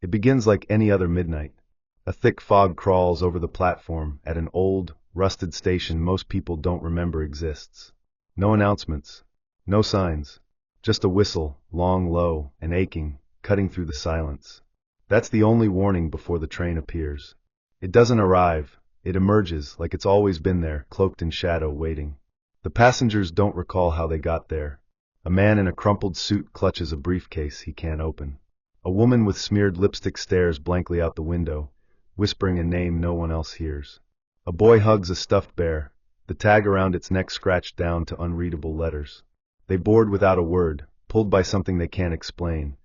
It begins like any other midnight. A thick fog crawls over the platform at an old, rusted station most people don't remember exists. No announcements, no signs, just a whistle, long, low, and aching, cutting through the silence. That's the only warning before the train appears. It doesn't arrive, it emerges like it's always been there, cloaked in shadow, waiting. The passengers don't recall how they got there. A man in a crumpled suit clutches a briefcase he can't open. A woman with smeared lipstick stares blankly out the window, whispering a name no one else hears. A boy hugs a stuffed bear, the tag around its neck scratched down to unreadable letters. They board without a word, pulled by something they can't explain,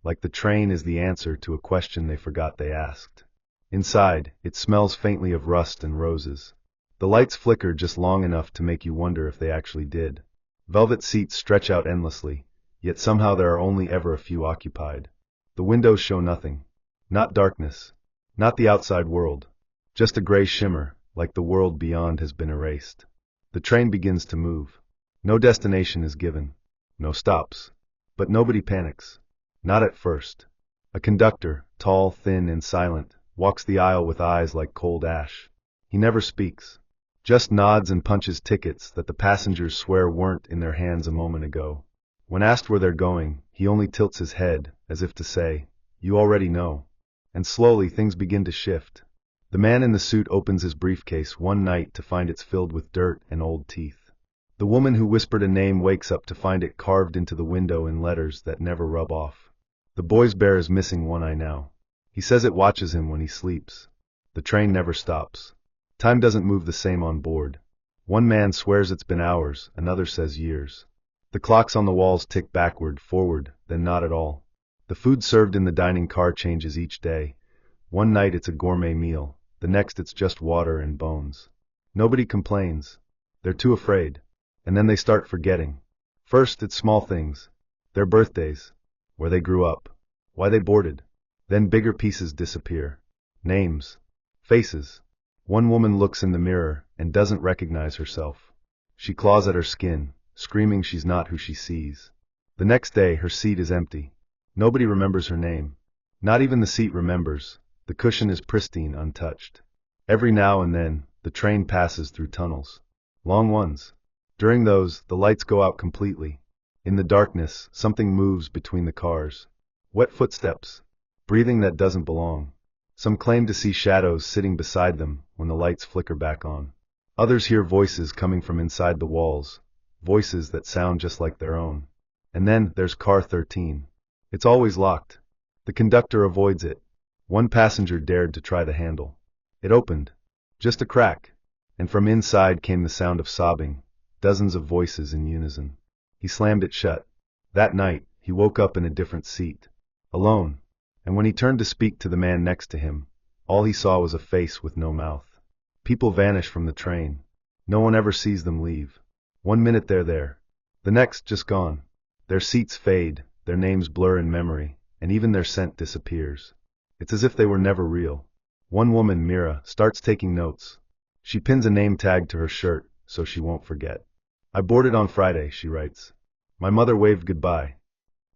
like the train is the answer to a question they forgot they asked. Inside, it smells faintly of rust and roses. The lights flicker just long enough to make you wonder if they actually did. Velvet seats stretch out endlessly, yet somehow there are only ever a few occupied. The windows show nothing. Not darkness. Not the outside world. Just a gray shimmer, like the world beyond has been erased. The train begins to move. No destination is given. No stops. But nobody panics. Not at first. A conductor, tall, thin, and silent, walks the aisle with eyes like cold ash. He never speaks. Just nods and punches tickets that the passengers swear weren't in their hands a moment ago. When asked where they're going, he only tilts his head, as if to say, "You already know." And slowly things begin to shift. The man in the suit opens his briefcase one night to find it's filled with dirt and old teeth. The woman who whispered a name wakes up to find it carved into the window in letters that never rub off. The boy's bear is missing one eye now. He says it watches him when he sleeps. The train never stops. Time doesn't move the same on board. One man swears it's been hours, another says years. The clocks on the walls tick backward, forward, then not at all. The food served in the dining car changes each day. One night it's a gourmet meal, the next it's just water and bones. Nobody complains. They're too afraid. And then they start forgetting. First it's small things. Their birthdays. Where they grew up. Why they boarded. Then bigger pieces disappear. Names. Faces. One woman looks in the mirror and doesn't recognize herself. She claws at her skin, screaming she's not who she sees. The next day her seat is empty. Nobody remembers her name. Not even the seat remembers. The cushion is pristine, untouched. Every now and then, the train passes through tunnels. Long ones. During those, the lights go out completely. In the darkness, something moves between the cars. Wet footsteps. Breathing that doesn't belong. Some claim to see shadows sitting beside them when the lights flicker back on. Others hear voices coming from inside the walls, voices that sound just like their own. And then there's car 13. It's always locked. The conductor avoids it. One passenger dared to try the handle. It opened. Just a crack. And from inside came the sound of sobbing, dozens of voices in unison. He slammed it shut. That night, he woke up in a different seat. Alone. And when he turned to speak to the man next to him, all he saw was a face with no mouth. People vanish from the train. No one ever sees them leave. 1 minute they're there. The next, just gone. Their seats fade, their names blur in memory, and even their scent disappears. It's as if they were never real. One woman, Mira, starts taking notes. She pins a name tag to her shirt, so she won't forget. "I boarded on Friday," she writes. "My mother waved goodbye."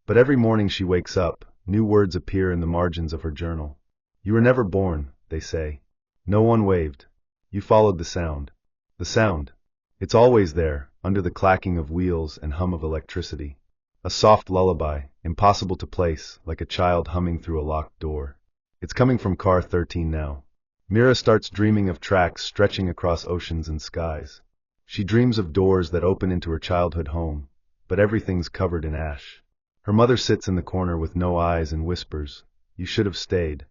But every morning she wakes up, new words appear in the margins of her journal. "You were never born," they say. "No one waved. You followed the sound." The sound. It's always there, under the clacking of wheels and hum of electricity. A soft lullaby, impossible to place, like a child humming through a locked door. It's coming from car 13 now. Mira starts dreaming of tracks stretching across oceans and skies. She dreams of doors that open into her childhood home, but everything's covered in ash. Her mother sits in the corner with no eyes and whispers, "You should have stayed."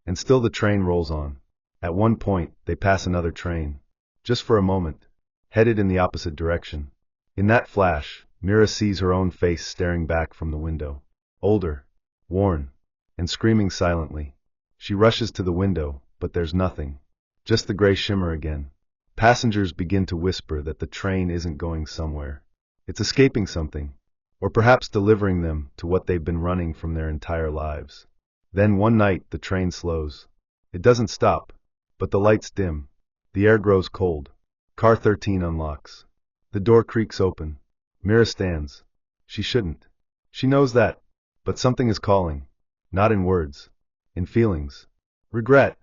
And still the train rolls on. At one point, they pass another train. Just for a moment. Headed in the opposite direction. In that flash, Mira sees her own face staring back from the window. Older. Worn. And screaming silently. She rushes to the window, but there's nothing. Just the gray shimmer again. Passengers begin to whisper that the train isn't going somewhere. It's escaping something. Or perhaps delivering them to what they've been running from their entire lives. Then one night the train slows. It doesn't stop, but the lights dim. The air grows cold. Car 13 unlocks. The door creaks open. Mira stands. She shouldn't. She knows that. But something is calling. Not in words. in feelings. Regret,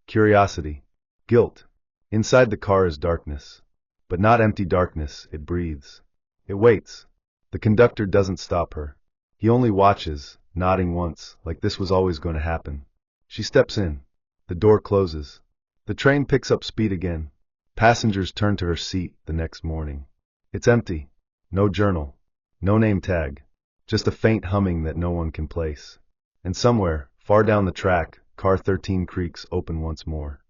curiosity, guilt. Inside the car is darkness. But not empty darkness, it breathes. It waits. The conductor doesn't stop her. He only watches, nodding once, like this was always going to happen. She steps in. The door closes. The train picks up speed again. Passengers turn to her seat the next morning. It's empty. No journal. No name tag. Just a faint humming that no one can place. And somewhere, far down the track, car 13 creaks open once more.